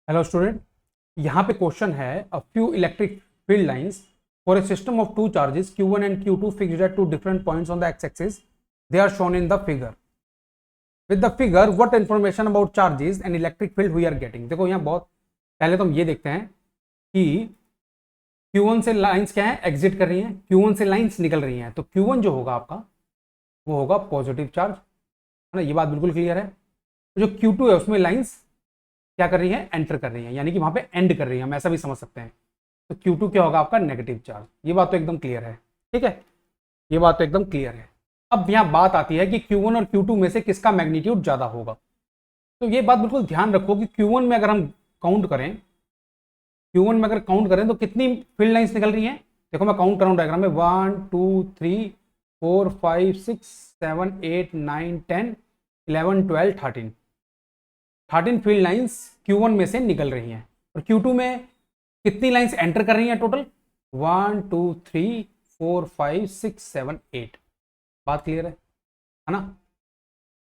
Hello student, यहाँ पे question है a few electric field lines for a system of two charges Q1 and Q2 fixed at two different points on the x axis they are shown in the figure with the figure what information about charges and electric field we are getting. देखो यहाँ बहुत पहले तो हम ये देखते हैं कि Q1 से लाइंस क्या है, एग्जिट कर रही हैं, Q1 से लाइंस निकल रही हैं, तो Q1 जो होगा आपका वो होगा पॉजिटिव चार्ज, है ना। ये बात बिल्कुल क्लियर है। जो Q2 है उसमें लाइंस क्या कर रही है, एंटर कर रही है, यानी कि वहां पे एंड कर रही है, हम ऐसा भी समझ सकते हैं। तो Q2 क्या होगा आपका, नेगेटिव चार्ज। ये बात तो एकदम क्लियर है, ठीक है, ये बात तो एकदम क्लियर है। अब यहाँ बात आती है कि Q1 और Q2 में से किसका मैग्नीट्यूड ज्यादा होगा। तो ये बात बिल्कुल ध्यान रखो कि Q1 में अगर हम काउंट करें, Q1 में अगर काउंट करें तो कितनी फील्ड लाइंस निकल रही हैं। देखो मैं काउंट कर रहा हूं डायग्राम में, 1 2 3 4 5 6 7 8 9 10 11 12 13 फील्ड लाइंस Q1 में से निकल रही हैं। और Q2 में कितनी लाइंस एंटर कर रही हैं टोटल, 1 2 3 4 5 6 7 8। बात क्लियर है ना।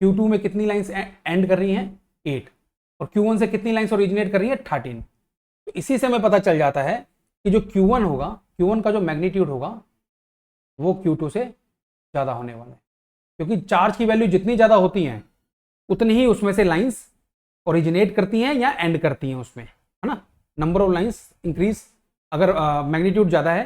Q2 में कितनी लाइंस एंड कर रही हैं, 8। और Q1 से कितनी लाइंस ओरिजिनेट कर रही है, 13। तो इसी से हमें पता चल जाता है कि जो Q1 होगा, Q1 का जो मैग्नीट्यूड होगा वो Q2 से ज़्यादा होने वाला है, क्योंकि चार्ज की वैल्यू जितनी ज़्यादा होती हैं उतनी ही उसमें से लाइंस ओरिजिनेट करती हैं या एंड करती हैं उसमें, है ना। नंबर ऑफ लाइंस इंक्रीज, अगर मैग्नीट्यूड ज़्यादा है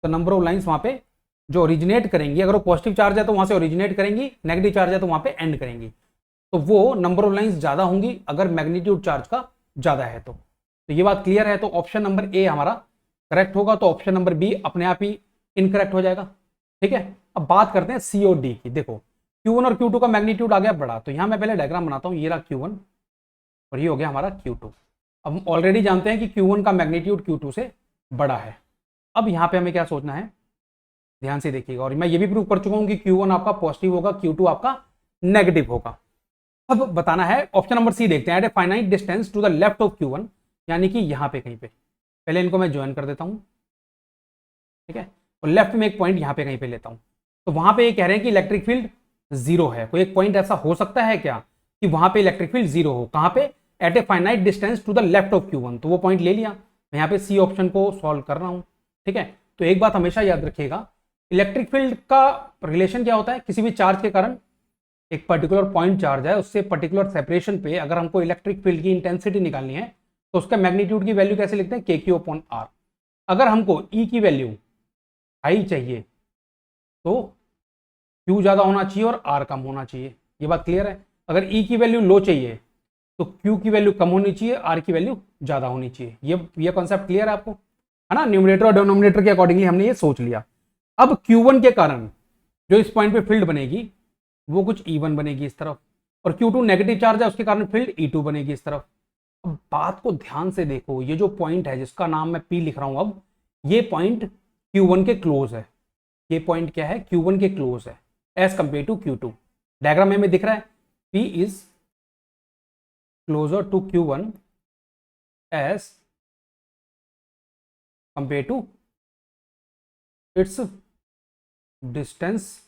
तो नंबर ऑफ लाइंस वहाँ पे जो ओरिजिनेट करेंगी, अगर वो पॉजिटिव चार्ज है तो वहाँ से ओरिजिनेट करेंगी, नेगेटिव चार्ज है तो वहाँ पे एंड करेंगी। तो वो नंबर ऑफ लाइंस ज़्यादा होंगी अगर मैग्नीट्यूड चार्ज का ज़्यादा है तो ये बात क्लियर है। तो ऑप्शन नंबर ए हमारा करेक्ट होगा, तो ऑप्शन नंबर बी अपने आप ही इनकरेक्ट हो जाएगा, ठीक है। अब बात करते हैं सी और डी की। देखो Q1 और Q2 का मैग्नीट्यूड आ गया बड़ा, तो यहाँ मैं पहले डायग्राम बनाता हूँ। ये रहा Q1 और ये हो गया हमारा Q2। अब हम ऑलरेडी जानते हैं कि Q1 का मैग्नीट्यूड Q2 से बड़ा है। अब यहाँ पे हमें क्या सोचना है, ध्यान से देखिएगा, और मैं ये भी प्रूव कर चुका हूँ कि Q1 आपका पॉजिटिव होगा, Q2 आपका नेगेटिव होगा। अब बताना है, ऑप्शन नंबर सी देखते हैं। At a finite distance to the left of Q1, यानी कि यहाँ पे कहीं पे, पहले इनको मैं ज्वाइन कर देता हूँ, ठीक है, और लेफ्ट में एक पॉइंट यहाँ पे कहीं पे लेता हूँ। तो वहां पे ये कह रहे हैं कि इलेक्ट्रिक फील्ड जीरो है। कोई एक पॉइंट ऐसा हो सकता है क्या कि वहां पे इलेक्ट्रिक फील्ड जीरो हो, कहां पे, at a finite distance to the left of Q1। तो वो पॉइंट ले लिया, मैं यहाँ पे सी ऑप्शन को सॉल्व कर रहा हूँ, ठीक है। तो एक बात हमेशा याद रखिएगा, इलेक्ट्रिक फील्ड का रिलेशन क्या होता है, किसी भी चार्ज के कारण एक पर्टिकुलर पॉइंट चार्ज है, उससे पर्टिकुलर सेपरेशन पे अगर हमको इलेक्ट्रिक फील्ड की इंटेंसिटी निकालनी है तो उसका मैग्नीट्यूड की वैल्यू कैसे लिखते हैं, KQ/R। अगर हमको E की वैल्यू हाई चाहिए तो Q ज्यादा होना चाहिए और R कम होना चाहिए। ये बात क्लियर है। अगर E की वैल्यू लो चाहिए तो Q की वैल्यू कम होनी चाहिए, R की वैल्यू ज्यादा होनी चाहिए। ये कॉन्सेप्ट क्लियर है आपको, है ना। न्यूमरेटर और डिनोमिनेटर के अकॉर्डिंगली हमने ये सोच लिया। अब Q1 के कारण जो इस पॉइंट पे फील्ड बनेगी वो कुछ E1 बनेगी इस तरफ, और Q2 नेगेटिव चार्ज है, उसके कारण फील्ड E2 बनेगी इस तरफ। अब बात को ध्यान से देखो, ये जो पॉइंट है जिसका नाम मैं P लिख रहा हूं, अब ये पॉइंट Q1 के क्लोज है। ये पॉइंट क्या है, Q1 के क्लोज है as compare to Q2। Diagram में दिख रहा है P is closer to Q1 as compare to its distance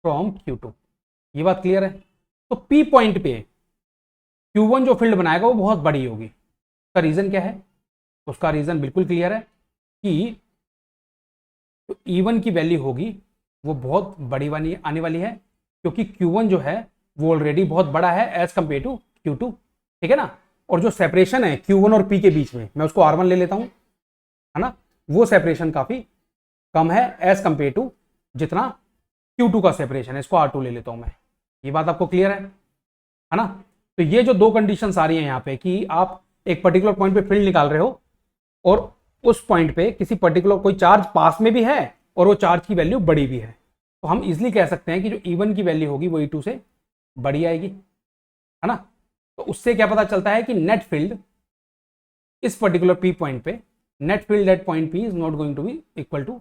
from Q2। ये बात क्लियर है। तो P पॉइंट पे Q1 जो फील्ड बनाएगा वो बहुत बड़ी होगी। उसका रीजन क्या है, उसका रीजन बिल्कुल क्लियर है कि तो E1 की वैल्यू होगी वो बहुत बड़ी वाली आने वाली है, क्योंकि Q1 जो है वो ऑलरेडी बहुत बड़ा है एज कंपेयर टू Q2, ठीक है ना। और जो सेपरेशन है Q1 और P के बीच में, मैं उसको R1 ले लेता हूं, है ना, वो सेपरेशन काफी कम है एज कंपेयर टू जितना Q2 का सेपरेशन है। इसको R2 ले लेता हूं मैं। ये बात आपको क्लियर है ना। तो ये जो दो कंडीशंस आ रही है यहाँ पे कि आप एक पर्टिकुलर पॉइंट पे फील्ड निकाल रहे हो और उस पॉइंट पे किसी पर्टिकुलर कोई चार्ज पास में भी है और वो चार्ज की वैल्यू बड़ी भी है, तो हम इजिली कह सकते हैं कि जो E1 की वैल्यू होगी वो E2 से बड़ी आएगी, है ना। तो उससे क्या पता चलता है कि नेट फील्ड इस पर्टिकुलर P पॉइंट पे, net field at point P is not going to be equal to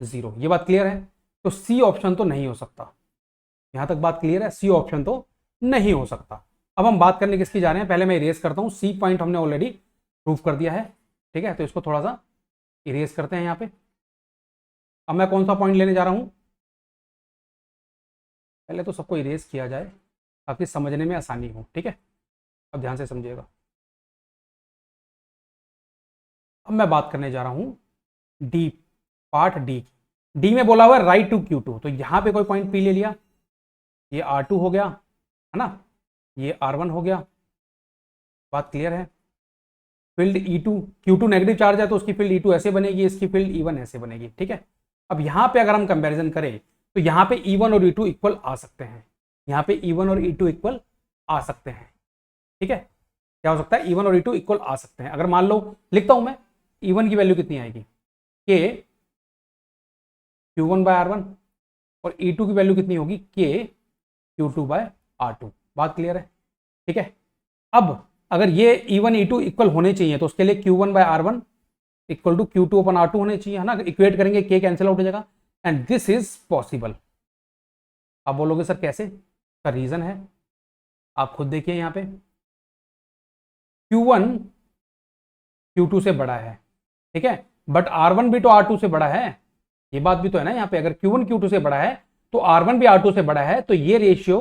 0। ये बात क्लियर है। तो सी ऑप्शन तो नहीं हो सकता, यहां तक बात क्लियर है, सी ऑप्शन तो नहीं हो सकता। अब हम बात करने किसकी जा रहे हैं, पहले मैं इरेज करता हूं। सी पॉइंट हमने ऑलरेडी प्रूव कर दिया है, ठीक है, तो इसको थोड़ा सा इरेज करते हैं यहाँ पे। अब मैं कौन सा पॉइंट लेने जा रहा हूं, पहले तो सबको इरेज किया जाए ताकि समझने में आसानी हो, ठीक है। अब ध्यान से समझिएगा। अब मैं बात करने जा रहा हूं डी, पार्ट डी की। डी में बोला हुआ है राइट टू Q2, तो यहां पे कोई पॉइंट P ले लिया, ये R2 हो गया है ना, ये R1 हो गया। बात क्लियर है। Field E2, Q2 negative charge है तो उसकी फील्ड E2 ऐसे बनेगी, इसकी फील्ड E1 ऐसे बनेगी, ठीक है। अब यहां पे अगर हम कंपैरिजन करें तो यहां पे E1 और E2 इक्वल आ सकते हैं, यहां पे E1 और E2 इक्वल आ सकते हैं, ठीक है। क्या हो सकता है, E1 और E2 इक्वल आ सकते हैं। अगर मान लो लिखता हूं मैं, E1 की वैल्यू कितनी आएगी, K Q1 बाय R1, और E2 की वैल्यू कितनी होगी, K Q2 बाय R2। बात क्लियर है, ठीक है। अब अगर ये E1 E2 इक्वल होने चाहिए तो उसके लिए Q1 bye R1 equal to Q2 upon R2 होने चाहिए, है ना। इक्वेट करेंगे, K कैंसिल आउट हो जाएगा, एंड दिस इज पॉसिबल। आप बोलोगे सर कैसे, का रीजन है, आप खुद देखिए यहां पे Q1 Q2 से बड़ा है, ठीक है, बट R1 भी तो R2 से बड़ा है, ये बात भी तो है ना। यहाँ पे अगर Q1 Q2 से बड़ा है तो R1 भी R2 से बड़ा है, तो ये रेशियो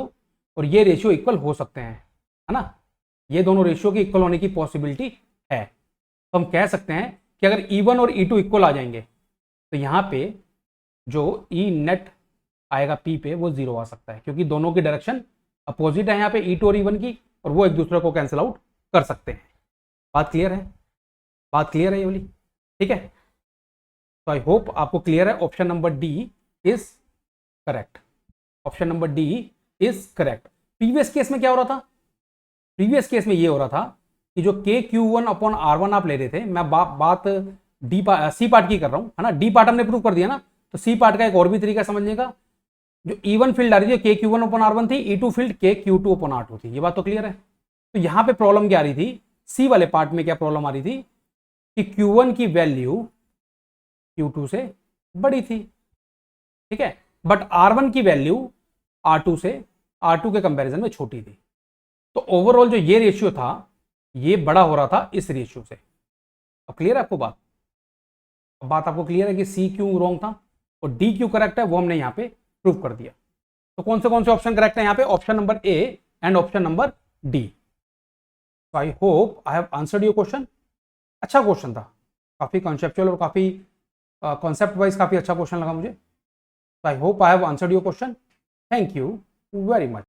और ये रेशियो इक्वल हो सकते हैं, है ना। ये दोनों रेशियो की इक्वल होने की पॉसिबिलिटी है। तो हम कह सकते हैं कि अगर E1 और E2 इक्वल आ जाएंगे तो यहाँ पे जो E नेट आएगा P पे वो 0 आ सकता है, क्योंकि दोनों की डायरेक्शन अपोजिट है यहाँ पे E2 और E1 की, और वो एक दूसरे को कैंसिल आउट कर सकते हैं। बात क्लियर है, बात क्लियर है ये वाली, ठीक है। तो आई होप आपको क्लियर है। Option number D is correct, option number D is correct. Previous case में क्या हो रहा था, प्रीवियस केस में ये हो रहा था कि जो के Q1 अपॉन R1 आप ले रहे थे, मैं बात डी सी पार्ट की कर रहा हूं, है ना। डी पार्ट हमने प्रूव कर दिया ना, तो सी पार्ट का एक और भी तरीका समझने का, जो E1 फील्ड आ रही थी के Q1 अपॉन R1 थी, E2 फील्ड के Q2 अपॉन R2 थी। ये बात तो क्लियर है। तो यहां पे प्रॉब्लम क्या आ रही थी, सी वाले पार्ट में क्या प्रॉब्लम आ रही थी कि Q1 की वैल्यू Q2 से बड़ी थी, ठीक है, बट R1 की वैल्यू R2 के कंपैरिजन में छोटी थी। तो ओवरऑल जो ये रेशियो था ये बड़ा हो रहा था इस रेशियो से। अब क्लियर है आपको बात, बात आपको क्लियर है कि सी क्यों रॉन्ग था और डी क्यों करेक्ट है, वो हमने यहां पे प्रूव कर दिया। तो कौन से ऑप्शन करेक्ट है यहां पे, option number A and option number D. I hope I have answered your question. अच्छा क्वेश्चन था, काफी कॉन्सेप्चुअल और काफी कॉन्सेप्ट वाइज काफी अच्छा क्वेश्चन लगा मुझे। I hope I have answered your question. Thank you very much.